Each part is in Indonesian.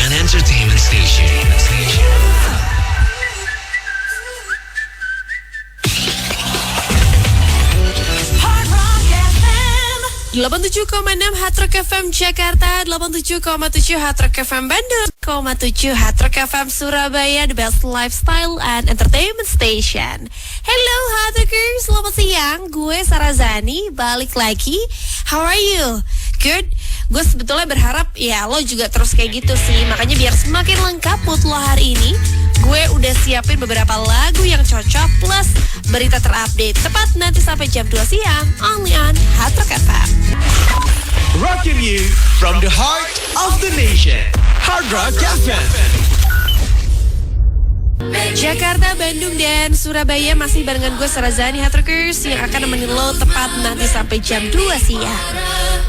and entertainment station. Hard Rock FM 87,6 Hard Rock FM Jakarta, 87,7 Hard Rock FM Bandung, 7 Hard Rock FM Surabaya, the best lifestyle and entertainment station. Hello Hard Rockers, selamat siang. Gue Sarazani, balik lagi. How are you? Good? Gue sebetulnya berharap ya lo juga terus kayak gitu sih. Makanya biar semakin lengkap mood lo hari ini, gue udah siapin beberapa lagu yang cocok plus berita terupdate tepat nanti sampai jam 2 siang only on Hard Rock FM. Rocking you from the heart of the nation. Hard Rock FM. Jakarta, Bandung, dan Surabaya masih barengan gue Sarazani Hard Rockers yang akan nemenin lo tepat nanti sampai jam 2 siang.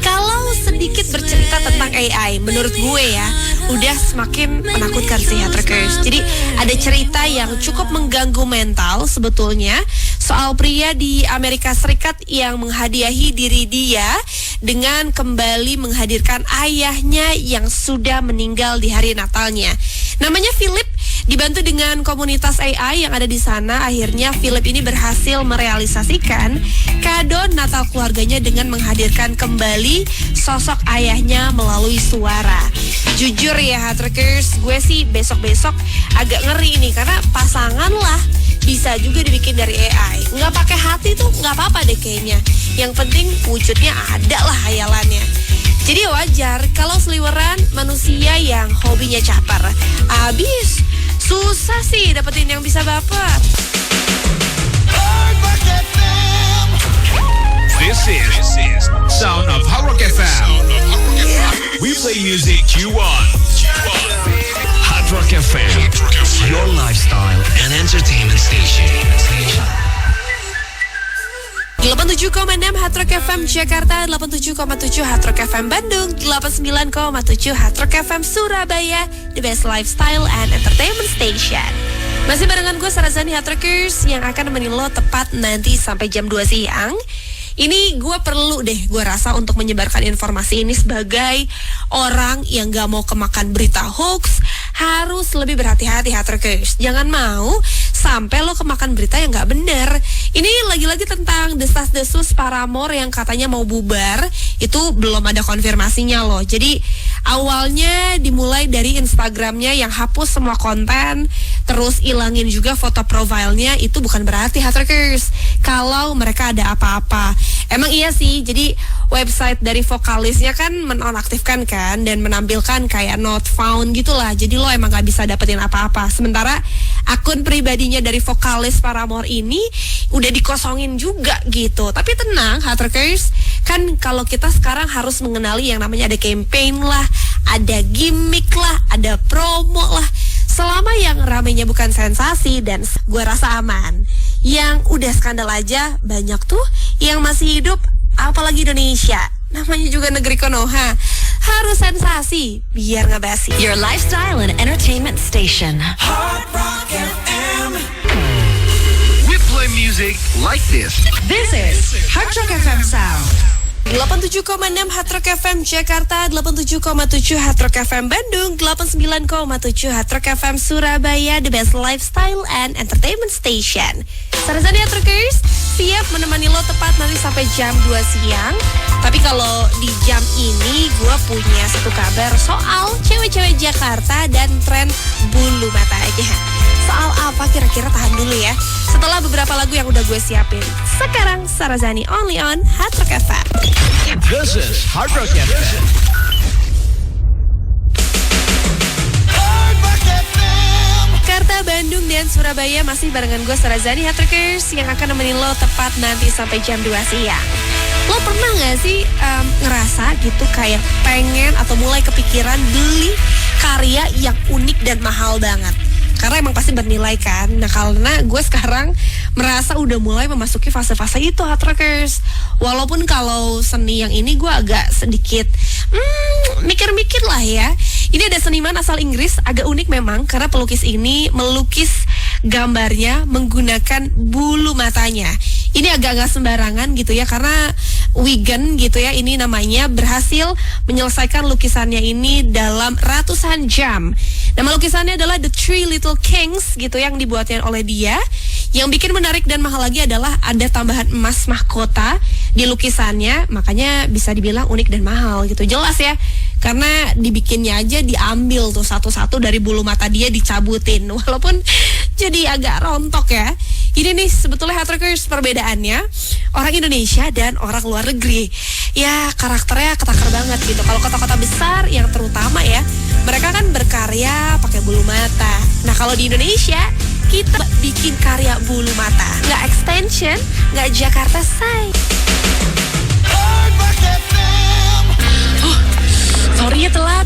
Kalau sedikit bercerita tentang AI, menurut gue ya, udah semakin menakutkan sih Hard Rockers. Jadi ada cerita yang cukup mengganggu mental sebetulnya soal pria di Amerika Serikat yang menghadiahi diri dia dengan kembali menghadirkan ayahnya yang sudah meninggal di hari Natalnya. Namanya Philip. Dibantu dengan komunitas AI yang ada di sana, akhirnya Philip ini berhasil merealisasikan kado Natal keluarganya dengan menghadirkan kembali sosok ayahnya melalui suara. Jujur ya Hard Rockers, gue sih besok-besok agak ngeri nih karena pasangan lah bisa juga dibikin dari AI. Nggak pakai hati tuh nggak apa-apa deh kayaknya. Yang penting wujudnya ada lah hayalannya. Jadi wajar kalau seliweran manusia yang hobinya caper. Abis susah sih dapetin yang bisa baper. This is Sound of Hard Rock FM. We play music you want. Hard Rock FM, your lifestyle and entertainment station. 87,6 Hard Rock FM Jakarta, 87,7 Hard Rock FM Bandung, 89,7 Hard Rock FM Surabaya, the best lifestyle and entertainment station. Masih barengan gue Sarazani Hard Rockers yang akan nemenin lo tepat nanti sampai jam 2 siang. Ini gue perlu deh, gue rasa untuk menyebarkan informasi ini sebagai orang yang gak mau kemakan berita hoax, harus lebih berhati-hati Hard Rockers. Jangan mau sampai lo kemakan berita yang gak bener. Ini lagi-lagi tentang desas-desus Paramore yang katanya mau bubar. Itu belum ada konfirmasinya loh. Jadi awalnya dimulai dari Instagramnya yang hapus semua konten, terus ilangin juga foto profilnya. Itu bukan berarti Hard Rockers kalau mereka ada apa-apa. Emang iya sih, jadi website dari vokalisnya kan menonaktifkan kan dan menampilkan kayak not found gitulah. Jadi lo emang gak bisa dapetin apa-apa. Sementara akun pribadinya dari vokalis Paramore ini udah dikosongin juga gitu. Tapi tenang Hard Rockers, kan kalau kita sekarang harus mengenali yang namanya ada campaign lah, ada gimmick lah, ada promo lah. Selama yang ramenya bukan sensasi dan gue rasa aman. Yang udah skandal aja banyak tuh yang masih hidup, apalagi Indonesia. Namanya juga negeri Konoha. Harus sensasi biar nggak basi. Your lifestyle and entertainment station. Hard Rock FM. We play music like this. This is Hard Rock FM Sound 87,6 Hard Rock FM Jakarta, 87,7 Hard Rock FM Bandung, 89,7 Hard Rock FM Surabaya, the best lifestyle and entertainment station. Sarazani Hard Rockers, siap menemani lo tepat nanti sampai jam 2 siang. Tapi kalau di jam ini gue punya satu kabar soal cewek-cewek Jakarta dan tren bulu mata aja. Soal apa kira-kira, tahan dulu ya. Setelah beberapa lagu yang udah gue siapin. Sekarang Sarazani only on Hard Rock FM. This is Hard Rock FM. Jakarta, Bandung, dan Surabaya masih barengan gue Sarazani Hard Rockers yang akan nemenin lo tepat nanti sampai jam 2 siang. Lo pernah gak sih ngerasa gitu kayak pengen atau mulai kepikiran beli karya yang unik dan mahal banget? Karena emang pasti bernilai kan. Nah karena gue sekarang merasa udah mulai memasuki fase-fase itu Hard Rockers. Walaupun kalau seni yang ini gue agak sedikit mikir-mikir lah ya. Ini ada seniman asal Inggris, agak unik memang. Karena pelukis ini melukis gambarnya menggunakan bulu matanya. Ini agak-agak sembarangan gitu ya, karena Wigan gitu ya, ini namanya, berhasil menyelesaikan lukisannya ini dalam ratusan jam. Nama lukisannya adalah The Three Little Kings gitu, yang dibuatnya oleh dia. Yang bikin menarik dan mahal lagi adalah ada tambahan emas mahkota di lukisannya, makanya bisa dibilang unik dan mahal gitu. Jelas ya, karena dibikinnya aja diambil tuh satu-satu dari bulu mata dia, dicabutin, walaupun jadi agak rontok ya. Ini nih sebetulnya Hattrockers perbedaannya orang Indonesia dan orang luar negeri. Ya karakternya ketakar banget gitu. Kalau kota-kota besar yang terutama ya, mereka kan berkarya pakai bulu mata. Nah kalau di Indonesia kita bikin karya bulu mata, nggak extension, nggak Jakarta Say. Oh, sorry ya telat.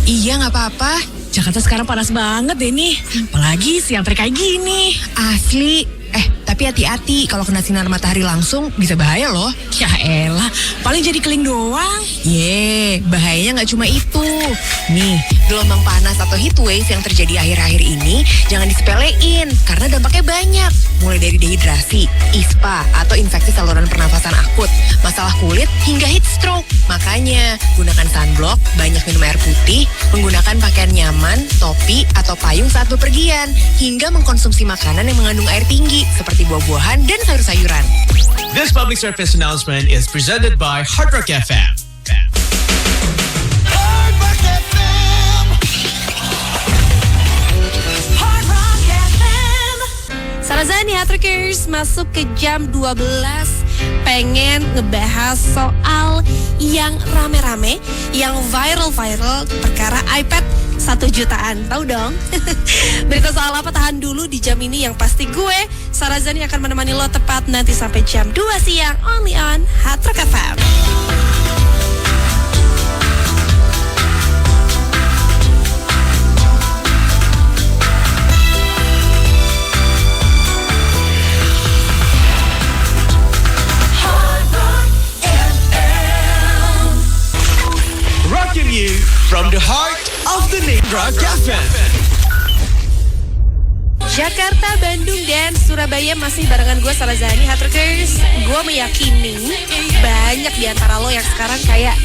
Iya nggak apa-apa. Jakarta sekarang panas banget deh nih. Apalagi siang terik kayak gini. Asli. Tapi hati-hati, kalau kena sinar matahari langsung bisa bahaya loh. Ya elah, paling jadi keling doang. Bahayanya nggak cuma itu. Nih, gelombang panas atau heat wave yang terjadi akhir-akhir ini jangan disepelein, karena dampaknya banyak. Mulai dari dehidrasi, ISPA atau infeksi saluran pernafasan akut, masalah kulit, hingga heat stroke. Makanya, gunakan sunblock, banyak minum air putih, menggunakan pakaian nyaman, topi, atau payung saat bepergian, hingga mengkonsumsi makanan yang mengandung air tinggi, seperti buah-buahan dan sayur-sayuran. This public service announcement is presented by Hard Rock FM. Hard Rock FM. Sarazani Hattrockers masuk ke jam 12, pengen ngebahas soal yang rame-rame, yang viral-viral, perkara iPad 1 jutaan, tahu dong? Berita soal apa tahan dulu di jam ini, yang pasti gue Sarazani akan menemani lo tepat nanti sampai jam 2 siang only on Hard Rock FM. Rocking you from the heart of the name Rock FM. Jakarta, Bandung, dan Surabaya masih barengan gue Sarazani Hattrockers. Gue meyakini banyak di antara lo yang sekarang kayak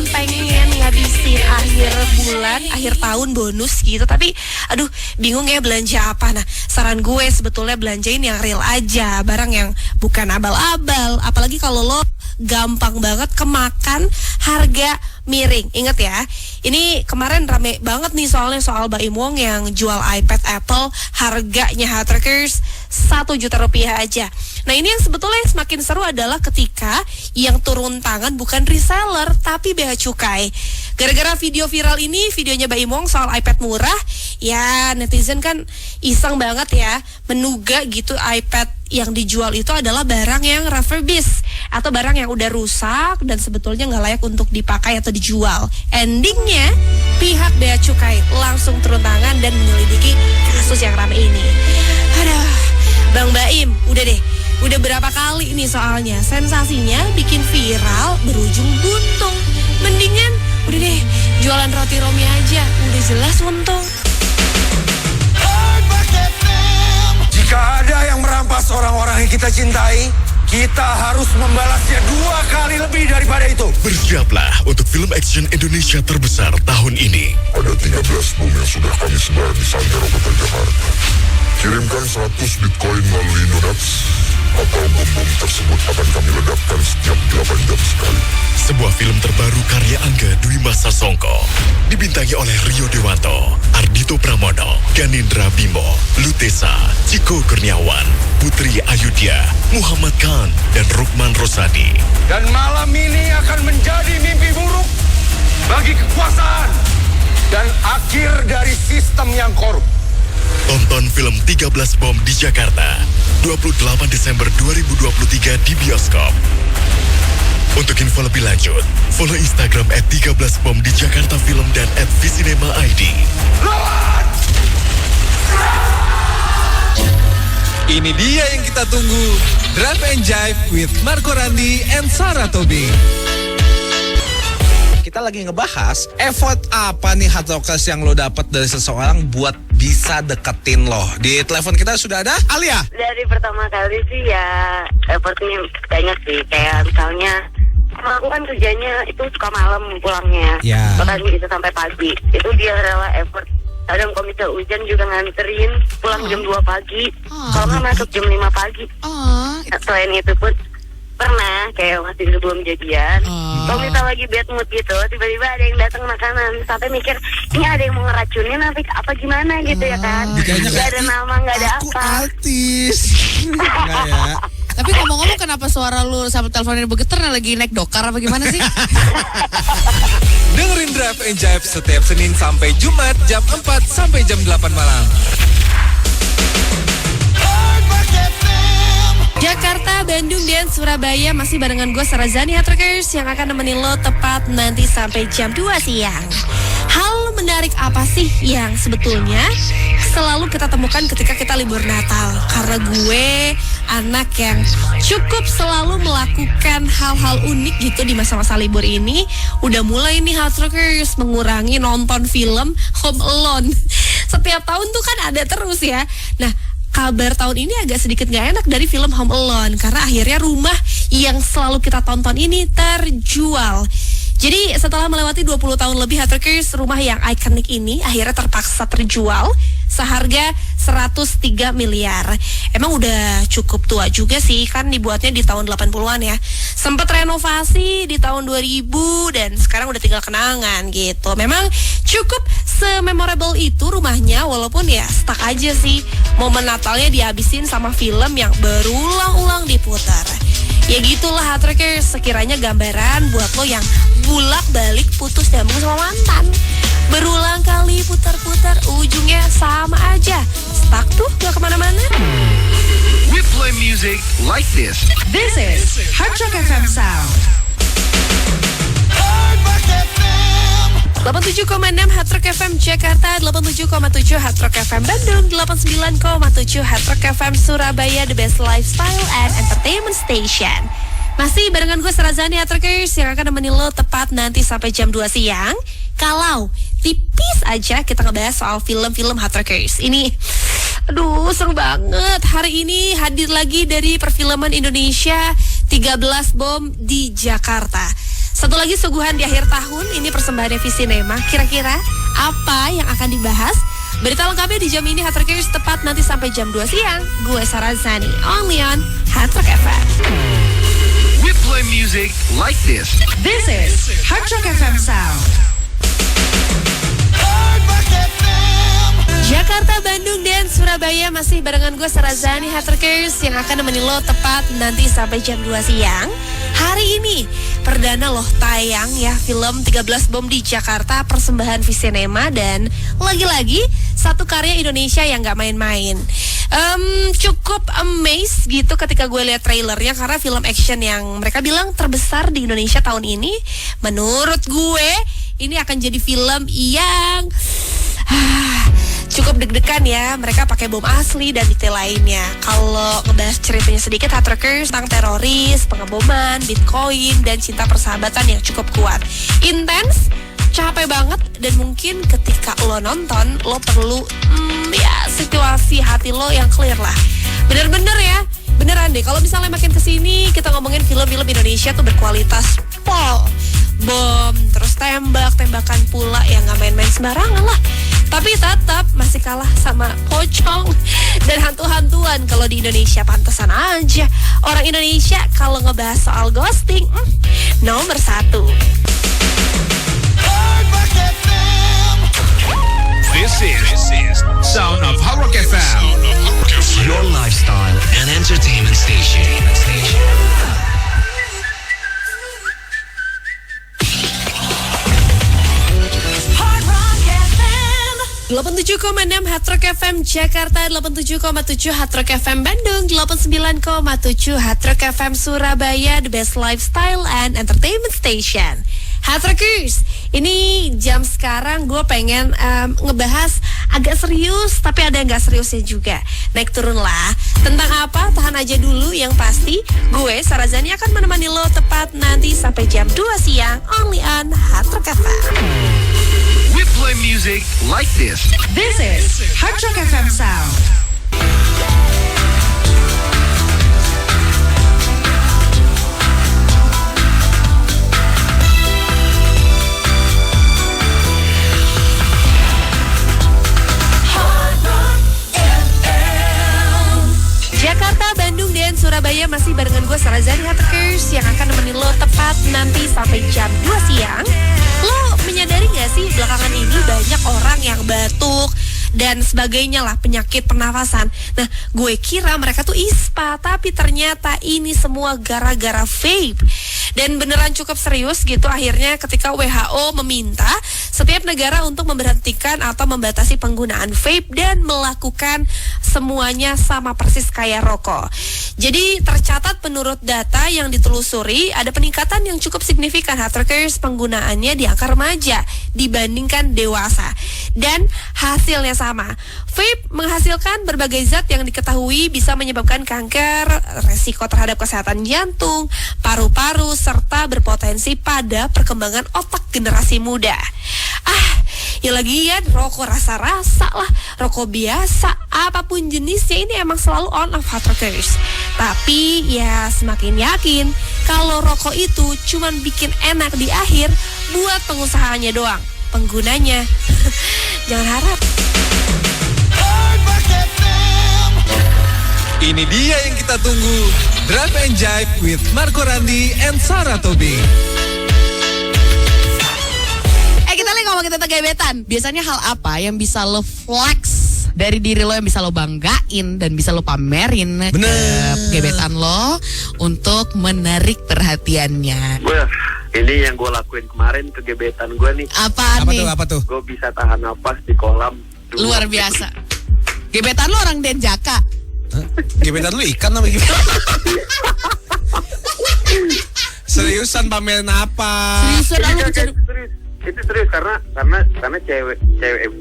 pengen ngabisin akhir bulan, akhir tahun bonus gitu, tapi aduh bingung ya belanja apa. Nah saran gue sebetulnya belanjain yang real aja, barang yang bukan abal-abal. Apalagi kalau lo gampang banget kemakan harga miring. Ingat ya, ini kemarin rame banget nih soalnya soal Baim Wong yang jual iPad Apple, harganya Hattrockers 1 juta rupiah aja. Nah ini yang sebetulnya semakin seru adalah ketika yang turun tangan bukan reseller tapi bea cukai. Gara-gara video viral ini, videonya Baim Wong soal iPad murah, ya netizen kan iseng banget ya menduga gitu iPad yang dijual itu adalah barang yang refurbished atau barang yang udah rusak dan sebetulnya nggak layak untuk dipakai atau dijual. Endingnya pihak bea cukai langsung turun tangan dan menyelidiki kasus yang ramai ini. Aduh, Bang Baim, udah deh, udah berapa kali nih soalnya sensasinya bikin viral berujung buntung. Mendingan udah deh jualan roti Romi aja, udah jelas untung. Jika ada yang merampas orang-orang yang kita cintai, kita harus membalasnya 2 kali lebih daripada itu. Bersiaplah untuk film action Indonesia terbesar tahun ini. Ada 13 bom yang sudah kami sebar di Santero Kota Jakarta. Kirimkan 100 Bitcoin melalui Nodax, atau bom-bom tersebut akan kami ledakkan setiap 8 jam sekali. Sebuah film terbaru karya Angga Dwi Masa Songko. Dibintangi oleh Rio Dewanto, Ardito Pramono, Ganindra Bimo, Lutesa, Ciko Kurniawan, Putri Ayudya, Muhammad Khan, dan Rukman Rosadi. Dan malam ini akan menjadi mimpi buruk bagi kekuasaan dan akhir dari sistem yang korup. Tonton film 13 Bom di Jakarta, 28 Desember 2023 di bioskop. Untuk info lebih lanjut, follow Instagram @13bom di Jakarta Film dan @Visinema ID. Ini dia yang kita tunggu, Drive and Jive with Marco Randi and Sarah Tobing. Kita kita lagi ngebahas effort apa nih Hard Rockers yang lo dapat dari seseorang buat bisa deketin lo. Di telepon kita sudah ada Alia. Dari pertama kali sih ya effortnya banyak sih. Kayak misalnya aku kan kerjanya itu suka malam pulangnya. Ya. Bahkan bisa sampai pagi. Itu dia rela effort. Kadang kalau misal hujan juga nganterin pulang jam 2 pagi. Kalau nggak masuk jam 5 pagi. Nah, selain itu pun pernah kayak masih sebelum jadian. Kalau misal lagi bad mood gitu, tiba-tiba ada yang datang makanan, sampai mikir ini ada yang mau ngeracunin apa gimana gitu ya kan. Gak ada nama, gak ada Aku apa. artis. Enggak ya. Tapi ngomong-ngomong kenapa suara lu sama teleponnya bergetar lagi naik dokar apa gimana sih? Dengerin Drive and Jive setiap Senin sampai Jumat jam 4 sampai jam 8 malam. Jakarta, Bandung, dan Surabaya masih barengan gue Sarazani Hard Rockers yang akan nemenin lo tepat nanti sampai jam 2 siang. Hal menarik apa sih yang sebetulnya selalu kita temukan ketika kita libur Natal? Karena gue anak yang cukup selalu melakukan hal-hal unik gitu di masa-masa libur ini. Udah mulai nih Hard Rockers mengurangi nonton film Home Alone. Setiap tahun tuh kan ada terus ya. Nah, kabar tahun ini agak sedikit gak enak dari film Home Alone karena akhirnya rumah yang selalu kita tonton ini terjual. Jadi setelah melewati 20 tahun lebih Hard Rockers, rumah yang ikonik ini akhirnya terpaksa terjual seharga 103 miliar. Emang udah cukup tua juga sih, kan dibuatnya di tahun 80-an ya. Sempet renovasi di tahun 2000 dan sekarang udah tinggal kenangan gitu. Memang cukup se-memorable itu rumahnya, walaupun ya stuck aja sih. Momen Natalnya dihabisin sama film yang berulang-ulang diputar. Ya gitulah Hard Rockers, sekiranya gambaran buat lo yang bulak-balik putus nyambung sama mantan. Berulang kali putar-putar, ujungnya sama aja. Stuck tuh, gak kemana-mana. We play music like this. This is Hard Rock FM Sound. 87,6 Hard Rock FM Jakarta, 87,7 Hard Rock FM Bandung, 89,7 Hard Rock FM Surabaya, the best lifestyle and entertainment station. Masih barengan gue Sarazani Hard Rockers yang akan nemenin lo tepat nanti sampai jam 2 siang. Kalau tipis aja kita ngebahas soal film-film Hard Rockers. Ini, aduh seru banget. Hari ini hadir lagi dari perfilman Indonesia 13 Bom di Jakarta. Satu lagi suguhan di akhir tahun, ini persembahan Visinema. Kira-kira apa yang akan dibahas? Berita lengkapnya di jam ini Hard Rockers tepat nanti sampai jam 2 siang. Gue Sarazani, only on Hard Rock FM. We play music like this. This is Hard Rock FM Sound. Jakarta, Bandung, dan Surabaya masih barengan gue Sarazani Hard Rockers yang akan nemenin lo tepat nanti sampai jam 2 siang. Hari ini perdana loh tayang ya film 13 Bom di Jakarta persembahan Visinema, dan lagi-lagi satu karya Indonesia yang gak main-main. Cukup amazed gitu ketika gue lihat trailernya karena film action yang mereka bilang terbesar di Indonesia tahun ini. Menurut gue ini akan jadi film yang cukup deg-degan ya. Mereka pakai bom asli dan detail lainnya. Kalau ngebahas ceritanya sedikit, Hard Rockers tentang teroris, pengeboman, Bitcoin, dan cinta persahabatan yang cukup kuat. Intens, capek banget, dan mungkin ketika lo nonton lo perlu ya situasi hati lo yang clear lah. Bener-bener ya, beneran deh. Kalau misalnya makin kesini kita ngomongin film-film Indonesia tuh berkualitas pol, bom, terus tembakan pula yang nggak main-main sembarangan lah. Tapi tetap masih kalah sama pocong dan hantu-hantuan. Kalau di Indonesia pantesan aja orang Indonesia kalau ngebahas soal ghosting nomor 1. This is Sound of Hard Rock FM. Your lifestyle and entertainment station. Hard Rock FM. 87,6 Hard Rock FM Jakarta, 87,7 Hard Rock FM Bandung, 89,7 Hard Rock FM Surabaya, the best lifestyle and entertainment station. Hard Rockers, ini jam sekarang gue pengen ngebahas agak serius, tapi ada yang gak seriusnya juga. Naik turun lah. Tentang apa? Tahan aja dulu. Yang pasti, gue Sarazani akan menemani lo tepat nanti sampai jam 2 siang. Only on Hard Rock FM. We play music like this. This is Hard Rock FM Sound. Jakarta, Bandung, dan Surabaya masih barengan gue Sarazani Hatkers yang akan nemenin lo tepat nanti sampai jam 2 siang. Lo menyadari gak sih belakangan ini banyak orang yang batuk dan sebagainya lah, penyakit pernafasan. Nah, gue kira mereka tuh ISPA, tapi ternyata ini semua gara-gara vape. Dan beneran cukup serius gitu akhirnya ketika WHO meminta setiap negara untuk memberhentikan atau membatasi penggunaan vape dan melakukan semuanya sama persis kayak rokok. Jadi tercatat menurut data yang ditelusuri ada peningkatan yang cukup signifikan Hardrockers penggunaannya di angka remaja dibandingkan dewasa. Dan hasilnya sama. Vape menghasilkan berbagai zat yang diketahui bisa menyebabkan kanker, resiko terhadap kesehatan jantung, paru-paru, serta berpotensi pada perkembangan otak generasi muda. Ya lagian rokok rasa-rasa lah, rokok biasa, apapun jenisnya ini emang selalu on off Hardrockers. Tapi ya semakin yakin kalau rokok itu cuman bikin enak di akhir buat pengusahanya doang. Penggunanya jangan harap. Ini dia yang kita tunggu, Drive and Jive with Marco Randi and Sarah Tobing. Kita lagi ngomongin tentang gebetan. Biasanya hal apa yang bisa lo flex dari diri lo, yang bisa lo banggain dan bisa lo pamerin ke gebetan lo untuk menarik perhatiannya? Wah, ini yang gue lakuin kemarin ke gebetan gue nih. Apa nih? Apa tuh? Gue bisa tahan napas di kolam. Luar biasa. Gebetan lo orang Denjaka. Gebetan lu ikan apa gimana? Seriusan pamerin apa? Seriusan Itu serius karena cewek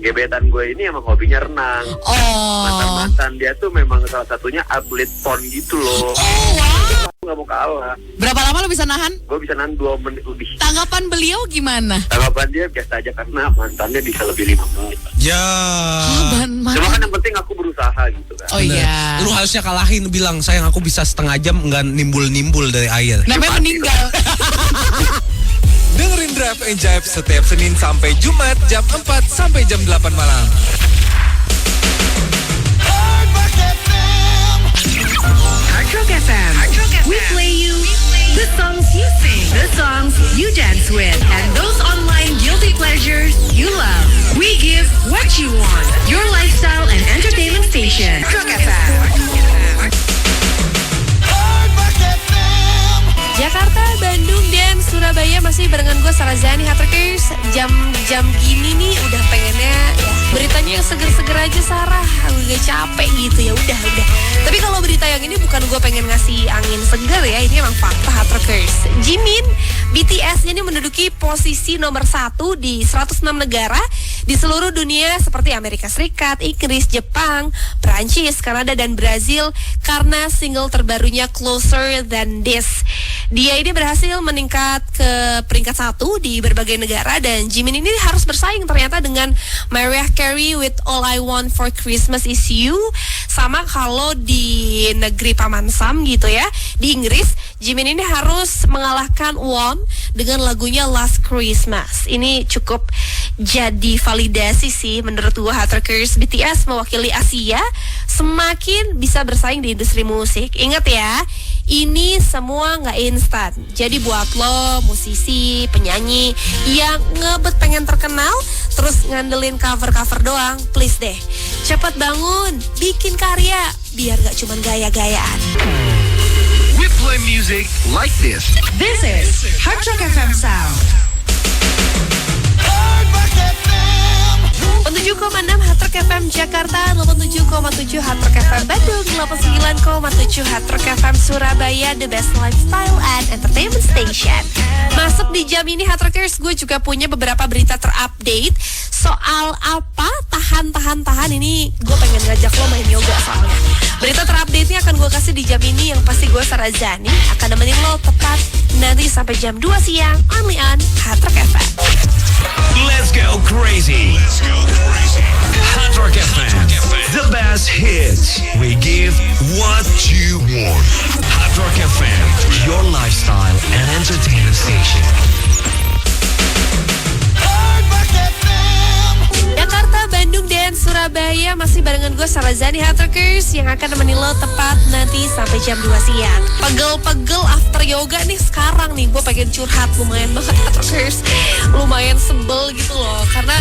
gebetan gue ini emang hobinya renang. Mantan dia tuh memang salah satunya atlet pon gitu loh. Wow. Aku gak mau kalah. Berapa lama lo bisa nahan? Gue bisa nahan 2 menit lebih. Tanggapan beliau gimana? Tanggapan dia biasa aja karena mantannya bisa lebih 5 menit. Ya. Cuma kan yang penting aku berusaha gitu kan. Oh iya. Lu harusnya kalahin, bilang sayang aku bisa setengah jam nggak nimbul-nimbul dari air. Namanya meninggal. Dengerin Drive and Jive setiap Senin sampai Jumat jam 4 sampai jam 8 malam. Hard Rock FM. We play you the songs you sing, the songs you dance with, and those online guilty pleasures you love. We give what you want. Your lifestyle and entertainment station. Hard Rock FM. Jakarta, Bandung, dan Surabaya masih barengan gue Sarazani Hardrockers. Jam gini nih udah pengennya ya beritanya yang seger-seger aja Sarah. Agak capek gitu ya udah. Tapi kalau berita yang ini bukan gue pengen ngasih angin seger ya, ini emang fakta Hardrockers. Jimin BTS-nya ini menduduki posisi nomor 1 di 106 negara di seluruh dunia seperti Amerika Serikat, Inggris, Jepang, Prancis, Kanada, dan Brazil karena single terbarunya Closer Than This. Dia ini berhasil meningkat ke peringkat 1 di berbagai negara dan Jimin ini harus bersaing ternyata dengan Mariah Carey with All I Want for Christmas Is You. Sama kalau di negeri Paman Sam gitu ya, di Inggris, Jimin ini harus mengalahkan Won dengan lagunya Last Christmas. Ini cukup jadi validasi sih menurut gua Hardrockers. BTS mewakili Asia semakin bisa bersaing di industri musik. Ingat ya, ini semua nggak instan. Jadi buat lo musisi, penyanyi yang ngebet pengen terkenal terus ngandelin cover-cover doang, please deh cepat bangun, bikin karya biar gak cuman gaya-gayaan. We play music like this. This is Hard Rock FM Sound. 87,6 Hard Rock FM Jakarta, 87,7 Hard Rock FM Bandung, 89,7 Hard Rock FM Surabaya, the best lifestyle and entertainment station. Masuk di jam ini Hard Rockers, gue juga punya beberapa berita terupdate soal apa tahan ini gue pengen ngajak lo main yoga soalnya. Berita terupdate-nya akan gue kasih di jam ini, yang pasti gue Sarazani akan nemenin lo tepat nanti sampai jam 2 siang only on Hard Rock FM. Let's go crazy. Hard Rock FM, the best hits. We give what you want. Hard Rock FM, your lifestyle and entertainment station. Jakarta, Bandung, dan Surabaya masih barengan gue Sarazani Hard Rockers yang akan nemenin lo tepat nanti sampai jam 2 siang. Pegel-pegel after yoga nih sekarang nih, gue pengen curhat lumayan banget Hard Rockers. Lumayan sebel gitu loh, karena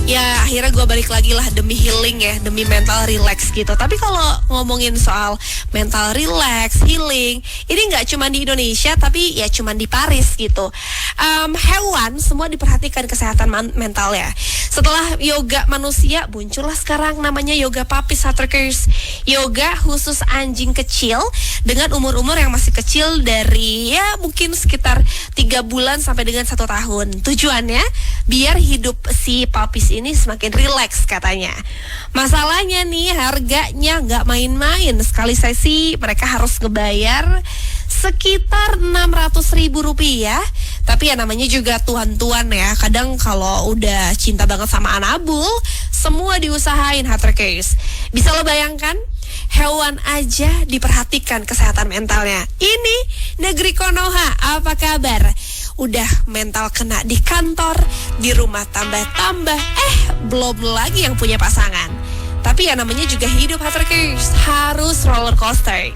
ya akhirnya gue balik lagi lah demi healing ya, demi mental relax gitu. Tapi kalau ngomongin soal mental relax, healing, ini nggak cuma di Indonesia tapi ya cuma di Paris gitu. Hewan semua diperhatikan kesehatan mentalnya. Setelah yoga manusia, muncullah sekarang namanya yoga puppies Hard Rockers. Yoga khusus anjing kecil dengan umur-umur yang masih kecil dari ya mungkin sekitar 3 bulan sampai dengan 1 tahun. Tujuannya biar hidup si puppies ini semakin rileks katanya. Masalahnya nih harganya nggak main-main. Sekali sesi mereka harus ngebayar sekitar Rp600.000. Tapi ya namanya juga tuan-tuan ya. Kadang kalau udah cinta banget sama Anabul, semua diusahain Hard Rockers. Bisa lo bayangkan? Hewan aja diperhatikan kesehatan mentalnya. Ini negeri Konoha, apa kabar? Udah mental kena di kantor, di rumah tambah-tambah, belum lagi yang punya pasangan. Tapi ya namanya juga hidup Hard Rockers, harus roller coaster.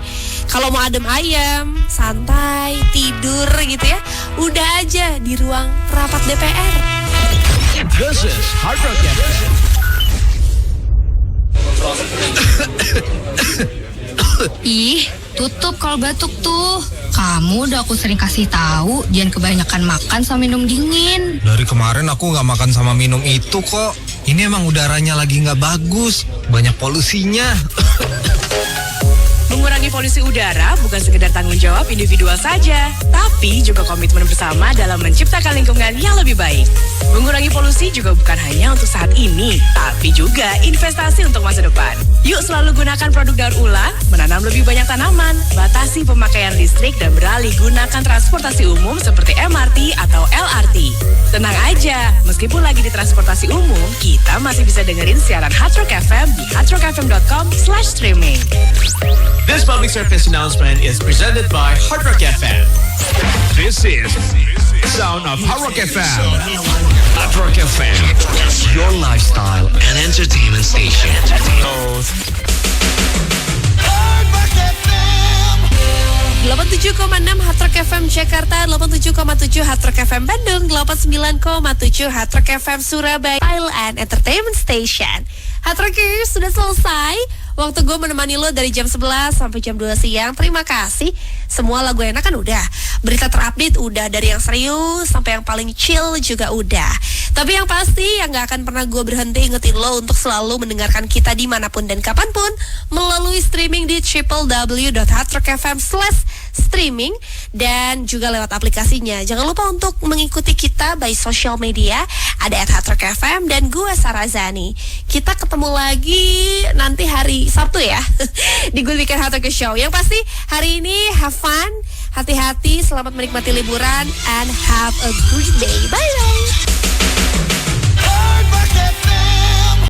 Kalau mau adem ayam, santai, tidur gitu ya, udah aja di ruang rapat DPR. This is Hard Rock FM. Ih, tutup kalau batuk tuh. Kamu udah aku sering kasih tahu jangan kebanyakan makan sama minum dingin. Dari kemarin aku nggak makan sama minum itu kok. Ini emang udaranya lagi nggak bagus, banyak polusinya. Mengurangi polusi udara bukan sekedar tanggung jawab individual saja, tapi juga komitmen bersama dalam menciptakan lingkungan yang lebih baik. Mengurangi polusi juga bukan hanya untuk saat ini, tapi juga investasi untuk masa depan. Yuk selalu gunakan produk daur ulang, menanam lebih banyak tanaman, batasi pemakaian listrik, dan beralih gunakan transportasi umum seperti MRT atau LRT. Tenang aja, meskipun lagi di transportasi umum, kita masih bisa dengerin siaran Hard Rock FM di hardrockfm.com/streaming. This public service announcement is presented by Hard Rock FM. This is Sound of Hard Rock FM. Hard Rock FM, your lifestyle and entertainment station. 87,6 Hard Rock FM Jakarta, 87,7 Hard Rock FM Bandung, 89,7 Hard Rock FM Surabaya, Style and Entertainment Station. Hard Rockers sudah selesai. Waktu gue menemani lo dari jam 11 sampai jam 2 siang. Terima kasih. Semua lagu enak kan udah. Berita terupdate udah, dari yang serius sampai yang paling chill juga udah. Tapi yang pasti yang gak akan pernah gue berhenti ingetin lo untuk selalu mendengarkan kita dimanapun dan kapanpun melalui streaming di www.hardrockfm/streaming dan juga lewat aplikasinya. Jangan lupa untuk mengikuti kita by social media, ada @hardrockfm dan gue Sarazani. Kita ketemu lagi nanti hari Sabtu ya di Good Weekend Hard Rock Show. Yang pasti hari ini have fun, hati-hati, selamat menikmati liburan, and have a good day. Bye bye.